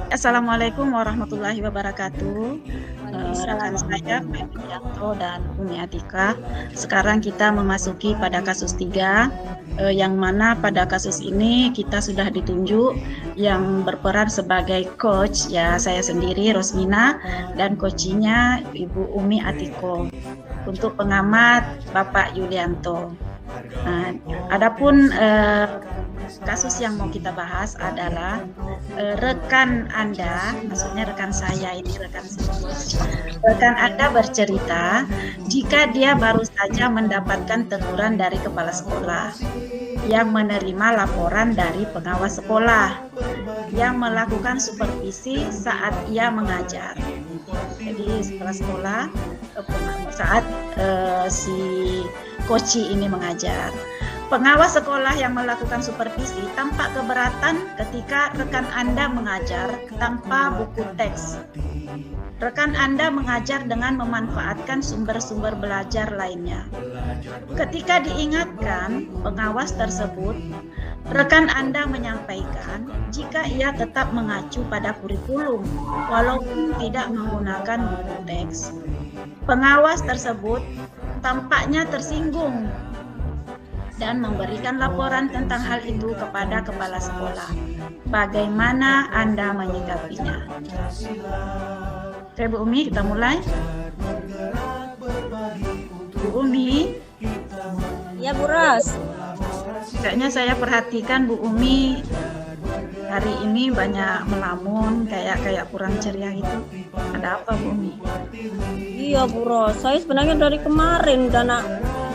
Assalamualaikum warahmatullahi wabarakatuh. Rekan Waalaikumsalam. saya Pak Yulianto dan Umi Atika. Sekarang kita memasuki pada kasus 3, yang mana pada kasus ini kita sudah ditunjuk yang berperan sebagai coach, ya saya sendiri Rosmina dan coachnya Ibu Umi Atiko. Untuk pengamat Bapak Yulianto. Nah, adapun kasus yang mau kita bahas adalah rekan Anda, maksudnya rekan saya ini rekan Anda bercerita jika dia baru saja mendapatkan teguran dari kepala sekolah yang menerima laporan dari pengawas sekolah yang melakukan supervisi saat ia mengajar. Jadi setelah sekolah saat si koci ini mengajar. Pengawas sekolah yang melakukan supervisi tampak keberatan ketika rekan Anda mengajar tanpa buku teks. Rekan Anda mengajar dengan memanfaatkan sumber-sumber belajar lainnya. Ketika diingatkan pengawas tersebut, rekan Anda menyampaikan jika ia tetap mengacu pada kurikulum walaupun tidak menggunakan buku teks. Pengawas tersebut tampaknya tersinggung dan memberikan laporan tentang hal itu kepada kepala sekolah. Bagaimana Anda menyikapinya? Oke Bu Umi, kita mulai. Bu Umi. Ya Bu Ros. Kayaknya saya perhatikan Bu Umi hari ini banyak melamun, kayak kurang ceria gitu. Ada apa Bu Umi? Iya Bu Ros, saya sebenarnya dari kemarin udah nak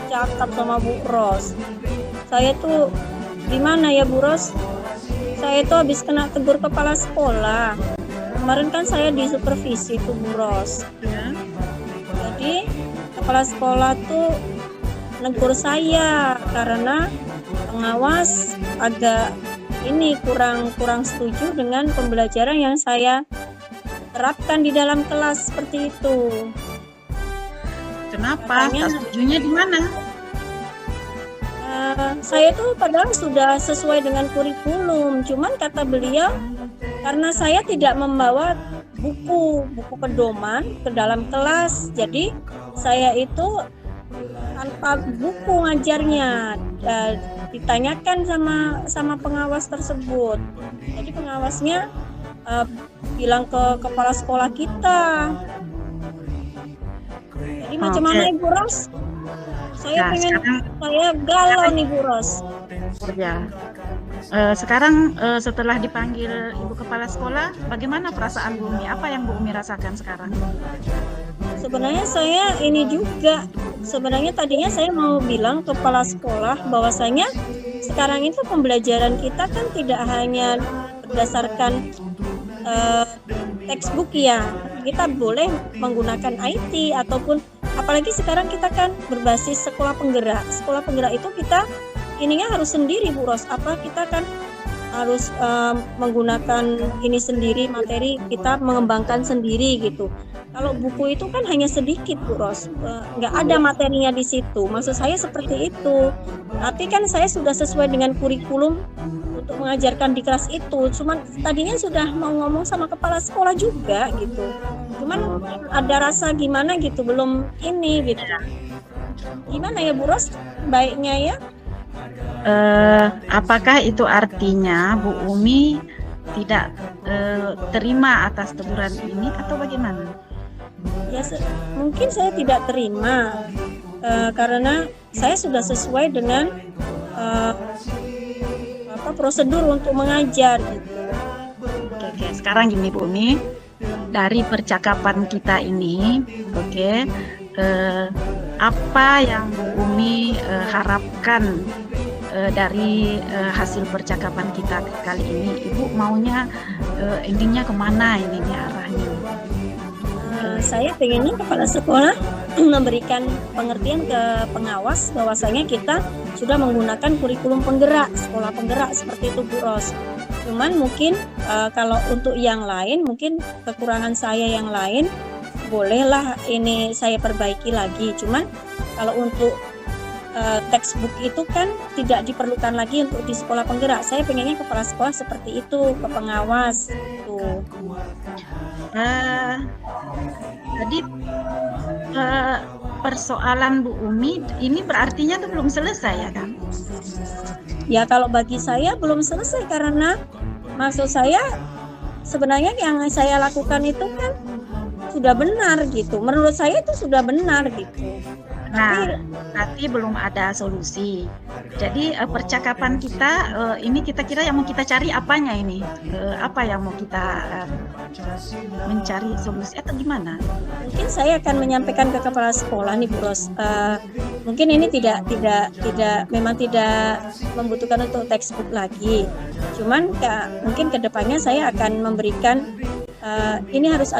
cakap sama Bu Ros. Saya tuh gimana ya Bu Ros? Saya tuh habis kena tegur kepala sekolah. Kemarin kan saya disupervisi tuh Bu Ros. Ya. Jadi kepala sekolah tuh negur saya karena pengawas agak ini kurang setuju dengan pembelajaran yang saya terapkan di dalam kelas seperti itu. Kenapa? Makanya, tak setujunya di mana? saya tuh padahal sudah sesuai dengan kurikulum, cuman kata beliau karena saya tidak membawa buku pedoman ke dalam kelas, jadi saya itu tanpa buku ngajarnya. Ditanyakan sama pengawas tersebut, jadi pengawasnya bilang ke kepala sekolah kita. Jadi macam mana Ibu Ros? Saya saya galau nih Bu Ros. Ya. Sekarang setelah dipanggil Ibu Kepala Sekolah, bagaimana perasaan Bu Umi? Apa yang Bu Umi rasakan sekarang? Sebenarnya saya ini juga. Sebenarnya tadinya saya mau bilang ke kepala sekolah bahwasanya sekarang itu pembelajaran kita kan tidak hanya berdasarkan textbook ya. Kita boleh menggunakan IT ataupun apalagi sekarang kita kan berbasis sekolah penggerak. Sekolah penggerak itu kita ininya harus sendiri Bu Ros. Apa kita kan harus menggunakan ini sendiri, materi kita mengembangkan sendiri gitu. Kalau buku itu kan hanya sedikit Bu Ros, nggak ada materinya di situ. Maksud saya seperti itu. Tapi kan saya sudah sesuai dengan kurikulum untuk mengajarkan di kelas itu. Cuman tadinya sudah mau ngomong sama kepala sekolah juga gitu. Cuman ada rasa gimana gitu, belum ini gitu. Gimana ya Bu Ros? Baiknya ya? Apakah itu artinya Bu Umi tidak terima atas teguran ini atau bagaimana? Ya, mungkin saya tidak terima karena saya sudah sesuai dengan prosedur untuk mengajar gitu. Oke. Sekarang gini Bu Umi, dari percakapan kita ini, apa yang Bu Umi harapkan dari hasil percakapan kita kali ini? Ibu maunya endingnya kemana ini arahnya? Saya pengennya kepala sekolah memberikan pengertian ke pengawas bahwasanya kita sudah menggunakan kurikulum penggerak, sekolah penggerak seperti itu Bu Ros. Cuman mungkin kalau untuk yang lain, mungkin kekurangan saya yang lain bolehlah ini saya perbaiki lagi. Cuman kalau untuk textbook itu kan tidak diperlukan lagi untuk di sekolah penggerak. Saya pengennya kepala sekolah seperti itu, ke pengawas tuh. Jadi persoalan Bu Umi ini berartinya tuh belum selesai ya kan? Ya kalau bagi saya belum selesai, karena maksud saya sebenarnya yang saya lakukan itu kan sudah benar gitu. Menurut saya itu sudah benar gitu. Nah, berarti belum ada solusi. Jadi percakapan kita ini kita kira yang mau kita cari apanya ini? Apa yang mau kita mencari solusi atau gimana? Mungkin saya akan menyampaikan ke kepala sekolah nih Bu Ros. Mungkin ini memang tidak membutuhkan untuk textbook lagi. Cuman mungkin kedepannya saya akan memberikan ini harus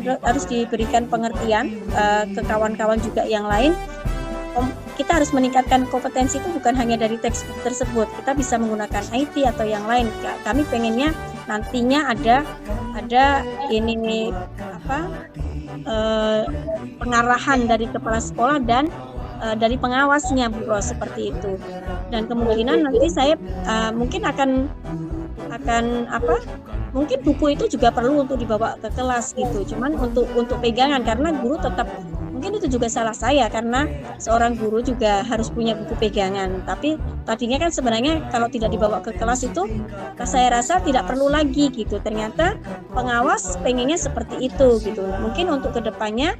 diberikan pengertian ke kawan-kawan juga yang lain. Kita harus meningkatkan kompetensi itu bukan hanya dari textbook tersebut. Kita bisa menggunakan IT atau yang lain. Kami pengennya nantinya ada ini pengarahan dari kepala sekolah dan dari pengawasnya Bu Ros, seperti itu. Dan kemungkinan nanti saya mungkin akan mungkin buku itu juga perlu untuk dibawa ke kelas gitu. Cuman untuk pegangan, karena guru tetap, mungkin itu juga salah saya karena seorang guru juga harus punya buku pegangan. Tapi tadinya kan sebenarnya kalau tidak dibawa ke kelas itu saya rasa tidak perlu lagi gitu. Ternyata pengawas pengennya seperti itu gitu. Mungkin untuk kedepannya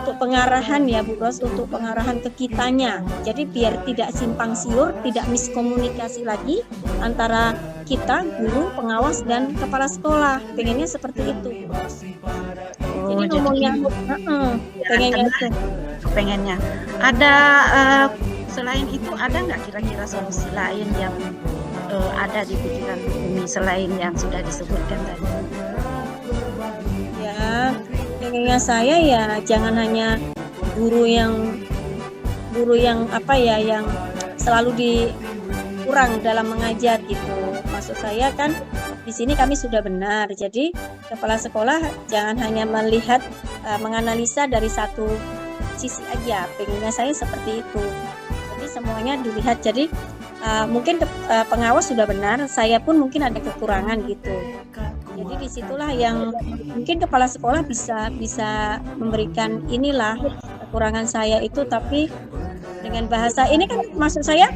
untuk pengarahan ya Bu Ros, untuk pengarahan ke kitanya. Jadi biar tidak simpang siur, tidak miskomunikasi lagi antara kita, guru, pengawas, dan kepala sekolah. Pengennya seperti itu Bu Ros. Jadi ngomongnya pengennya. Ada selain itu ada nggak kira-kira solusi lain yang ada di pikiran Bu Umi selain yang sudah disebutkan tadi? Ya, pengennya saya ya jangan hanya guru yang yang selalu dikurang dalam mengajar gitu. Maksud saya kan di sini kami sudah benar. Jadi kepala sekolah jangan hanya melihat menganalisa dari satu sisi aja. Pengennya saya seperti itu. Jadi semuanya dilihat. Jadi mungkin pengawas sudah benar, saya pun mungkin ada kekurangan gitu. Jadi disitulah yang mungkin kepala sekolah bisa memberikan inilah kekurangan saya itu, tapi dengan bahasa ini kan maksud saya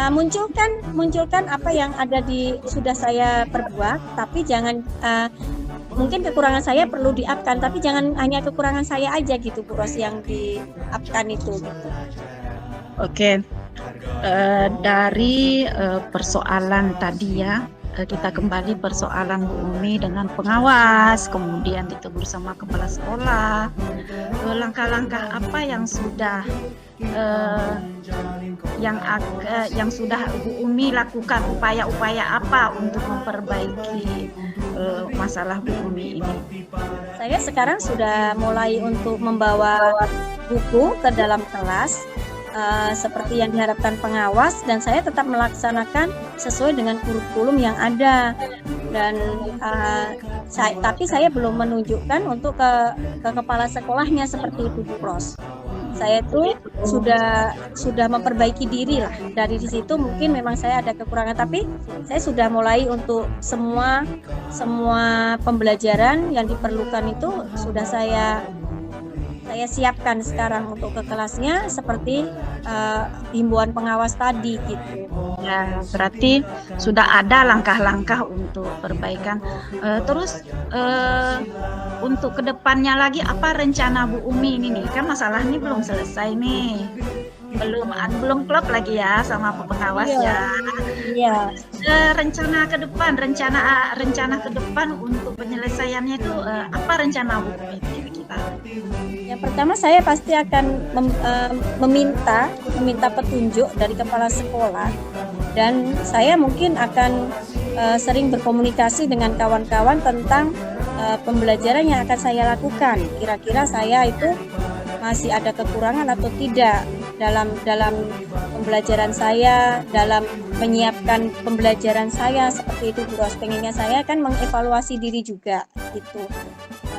munculkan apa yang ada sudah saya perbuat, tapi jangan mungkin kekurangan saya perlu di-up-kan, tapi jangan hanya kekurangan saya aja gitu Bu Ros yang di-up-kan itu gitu. Oke. Dari persoalan tadi ya, kita kembali persoalan Bu Umi dengan pengawas, kemudian ditegur sama kepala sekolah. Langkah-langkah apa yang sudah yang sudah Bu Umi lakukan, upaya-upaya apa untuk memperbaiki masalah Bu Umi ini? Saya sekarang sudah mulai untuk membawa buku ke dalam kelas seperti yang diharapkan pengawas, dan saya tetap melaksanakan sesuai dengan kurikulum yang ada. Dan tapi saya belum menunjukkan untuk ke kepala sekolahnya seperti itu Bu Ros. Saya itu sudah memperbaiki diri lah. Dari situ mungkin memang saya ada kekurangan, tapi saya sudah mulai untuk semua pembelajaran yang diperlukan itu sudah saya siapkan sekarang untuk ke kelasnya seperti himbauan pengawas tadi gitu. Ya, berarti sudah ada langkah-langkah untuk perbaikan. Terus untuk kedepannya lagi apa rencana Bu Umi ini nih? Kan masalah ini belum selesai nih. Belum klop lagi ya sama pengawas ya. Iya. Rencana ke depan untuk penyelesaiannya itu apa rencana Bu Umi kita? Yang pertama saya pasti akan meminta petunjuk dari kepala sekolah, dan saya mungkin akan sering berkomunikasi dengan kawan-kawan tentang pembelajaran yang akan saya lakukan. Kira-kira saya itu masih ada kekurangan atau tidak. dalam pembelajaran saya, dalam menyiapkan pembelajaran saya seperti itu Bu Ros. Pengennya saya kan mengevaluasi diri juga gitu.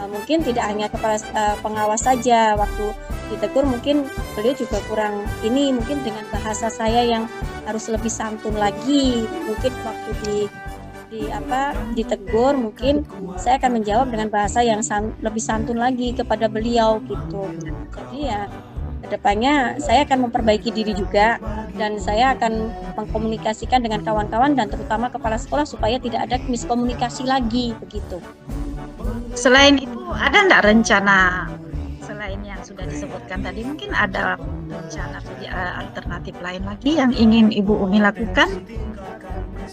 Mungkin tidak hanya kepala pengawas saja, waktu ditegur mungkin beliau juga kurang ini, mungkin dengan bahasa saya yang harus lebih santun lagi, mungkin waktu ditegur mungkin saya akan menjawab dengan bahasa yang lebih santun lagi kepada beliau gitu. Jadi ya kedepannya saya akan memperbaiki diri juga, dan saya akan mengkomunikasikan dengan kawan-kawan dan terutama kepala sekolah supaya tidak ada miskomunikasi lagi begitu. Selain itu ada nggak rencana selain yang sudah disebutkan tadi, mungkin ada rencana alternatif lain lagi yang ingin Ibu Umi lakukan?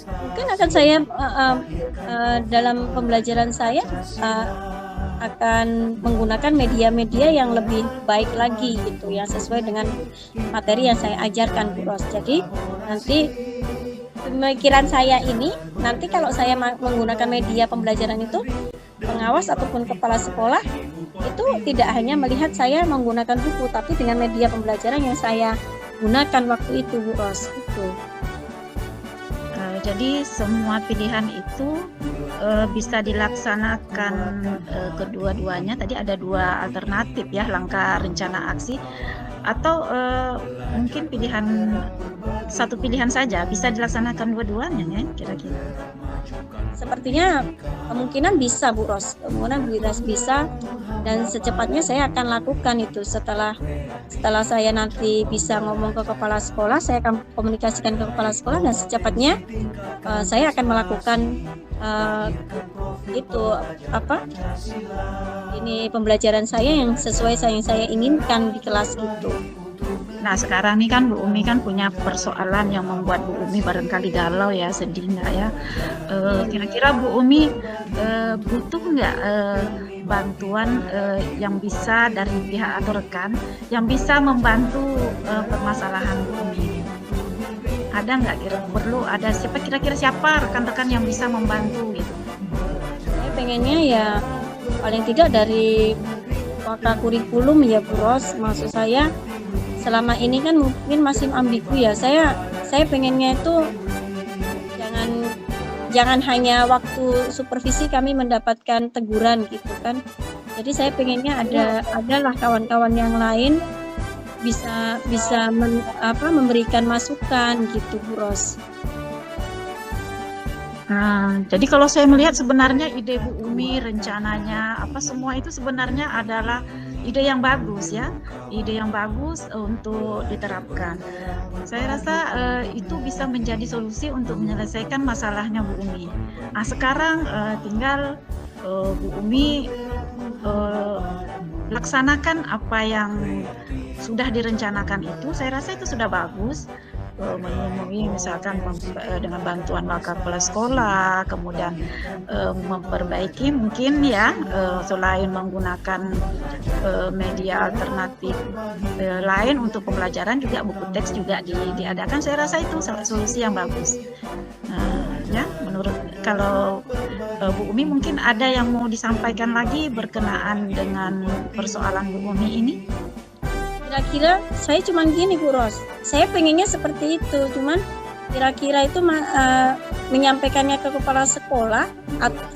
Mungkin akan saya dalam pembelajaran saya akan menggunakan media-media yang lebih baik lagi gitu, yang sesuai dengan materi yang saya ajarkan Bu Ros. Jadi nanti pemikiran saya ini, nanti kalau saya menggunakan media pembelajaran itu, pengawas ataupun kepala sekolah itu tidak hanya melihat saya menggunakan buku, tapi dengan media pembelajaran yang saya gunakan waktu itu Bu Ros itu. Jadi semua pilihan itu bisa dilaksanakan kedua-duanya. Tadi ada 2 alternatif ya, langkah rencana aksi, atau mungkin satu pilihan saja bisa dilaksanakan dua-duanya ya kira-kira. Sepertinya kemungkinan bisa Bu Ros, kemungkinan bisa, dan secepatnya saya akan lakukan itu setelah saya nanti bisa ngomong ke kepala sekolah, saya akan komunikasikan ke kepala sekolah, dan secepatnya saya akan melakukan ini pembelajaran saya yang sesuai yang saya inginkan di kelas gitu. Nah sekarang nih kan Bu Umi kan punya persoalan yang membuat Bu Umi barangkali galau ya, sedih nggak ya? Kira-kira Bu Umi butuh nggak bantuan yang bisa dari pihak atau rekan yang bisa membantu permasalahan Bu Umi? Ada nggak perlu ada kira-kira siapa rekan-rekan yang bisa membantu gitu? Saya pengennya ya paling tidak dari Waka Kurikulum ya Bu Ros. Maksud saya selama ini kan mungkin masih ambigu ya. Saya pengennya itu jangan hanya waktu supervisi kami mendapatkan teguran gitu kan. Jadi saya pengennya adalah kawan-kawan yang lain bisa memberikan masukan gitu Bu Ros. Nah, jadi kalau saya melihat sebenarnya ide Bu Umi, rencananya semua itu sebenarnya adalah ide yang bagus ya, ide yang bagus untuk diterapkan. Saya rasa itu bisa menjadi solusi untuk menyelesaikan masalahnya Bu Umi. Nah sekarang tinggal Bu Umi laksanakan apa yang sudah direncanakan itu. Saya rasa itu sudah bagus. Menemui misalkan dengan bantuan kepala sekolah, kemudian memperbaiki mungkin ya selain menggunakan media alternatif lain untuk pembelajaran, juga buku teks juga diadakan. Saya rasa itu solusi yang bagus. Ya menurut kalau Bu Umi mungkin ada yang mau disampaikan lagi berkenaan dengan persoalan Bu Umi ini? Kira-kira saya cuman gini Bu Ros, saya pengennya seperti itu, cuman kira-kira itu menyampaikannya ke kepala sekolah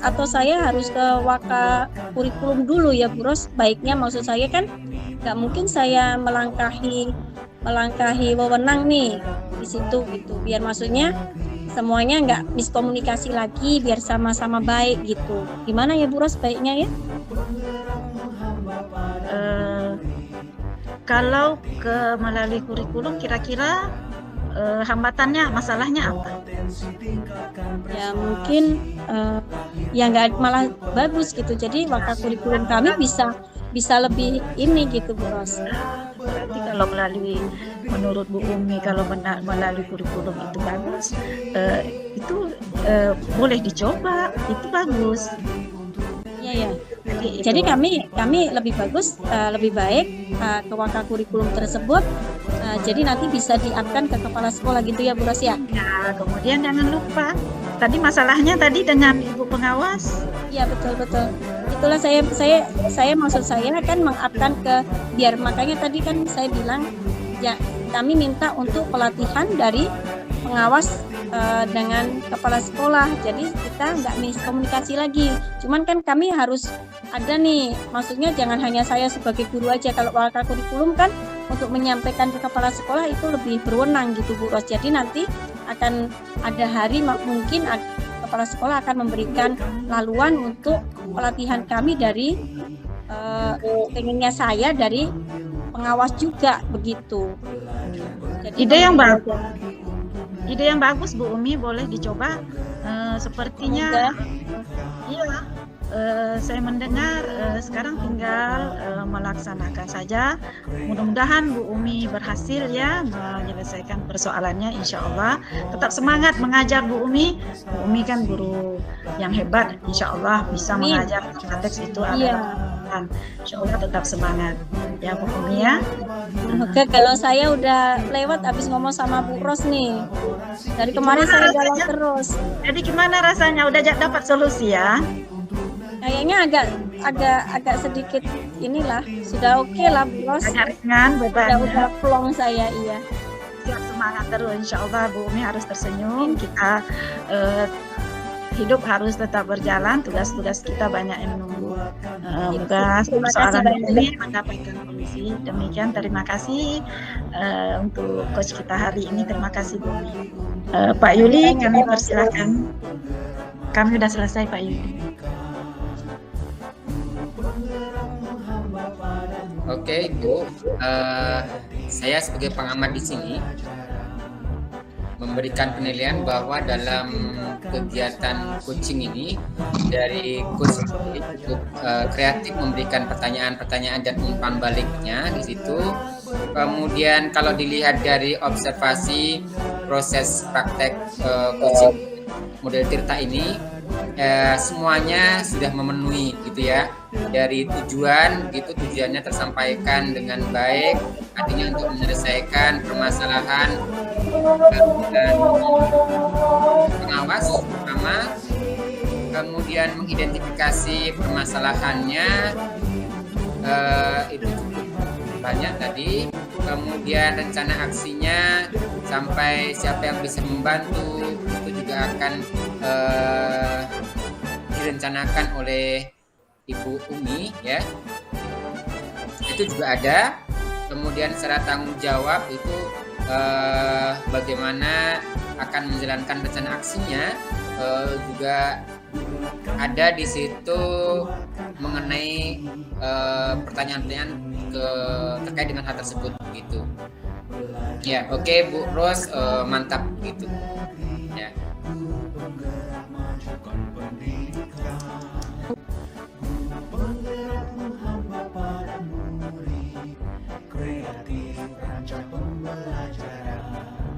atau saya harus ke Waka Kurikulum dulu ya Bu Ros. Baiknya maksud saya kan nggak mungkin saya melangkahi wewenang nih di situ gitu, biar maksudnya semuanya nggak miskomunikasi lagi, biar sama-sama baik gitu. Gimana ya Bu Ros baiknya ya? Kalau melalui kurikulum kira-kira hambatannya, masalahnya apa? Ya mungkin ya nggak malah bagus gitu. Jadi Waka Kurikulum kami bisa lebih ini gitu Bu Ros. Berarti kalau menurut Bu Umi kalau melalui kurikulum itu bagus, itu boleh dicoba, itu bagus. Iya. Jadi kami lebih baik ke Waka Kurikulum tersebut. Jadi nanti bisa diarahkan ke kepala sekolah gitu ya Bu Ros ya. Nah, kemudian jangan lupa tadi masalahnya tadi dengan Ibu pengawas. Iya betul. Itulah saya maksud saya kan mengupkan biar makanya tadi kan saya bilang ya kami minta untuk pelatihan dari pengawas dengan kepala sekolah. Jadi kita nggak miskomunikasi lagi. Cuman kan kami harus ada nih, maksudnya jangan hanya saya sebagai guru aja. Kalau warta kurikulum kan untuk menyampaikan ke kepala sekolah itu lebih berwenang gitu Bu Ros. Jadi nanti akan ada hari mungkin kepala sekolah akan memberikan laluan untuk pelatihan kami dari pengennya saya dari pengawas juga begitu. Jadi ide yang bagus Bu Umi, boleh dicoba. Sepertinya iya, saya mendengar sekarang tinggal melaksanakan saja. Mudah-mudahan Bu Umi berhasil ya menyelesaikan persoalannya, insya Allah. Tetap semangat mengajar Bu Umi. Bu Umi kan guru yang hebat, insya Allah bisa mengajar teks itu adalah insya Allah. Tetap semangat ya Bu Umi ya. Oke, kalau saya udah lewat habis ngomong sama Bu Ros nih. Dari kemarin saya galau terus. Jadi gimana rasanya? Udah dapat solusi ya? Kayaknya agak sedikit inilah, sudah oke lah Bu Ros. Agak ringan bebannya. Udah plong saya, iya. Siap, semangat terus, insya Allah Bu Umi harus tersenyum. Kita hidup harus tetap berjalan, tugas-tugas kita banyak yang menunggu. Moga persoalan ini mendapatkan solusi. Demikian, terima kasih untuk coach kita hari ini. Terima kasih Bu Umi. Pak Yuli, kami persilakan. Kami sudah selesai Pak Yuli. Oke, Bu. Saya sebagai pengamat di sini memberikan penilaian bahwa dalam kegiatan coaching ini dari coach cukup kreatif memberikan pertanyaan-pertanyaan dan umpan baliknya di situ. Kemudian kalau dilihat dari observasi proses praktek coaching model Tirta ini semuanya sudah memenuhi gitu ya. Dari tujuannya tersampaikan dengan baik, artinya untuk menyelesaikan permasalahan dan pengawas pertama, kemudian mengidentifikasi permasalahannya itu cukup banyak tadi, kemudian rencana aksinya sampai siapa yang bisa membantu itu juga akan direncanakan oleh Ibu Umi ya, itu juga ada. Kemudian secara tanggung jawab itu bagaimana akan menjalankan rencana aksinya juga ada di situ mengenai pertanyaan-pertanyaan terkait dengan hal tersebut gitu. Ya, oke Bu Ros, mantap gitu. Ya.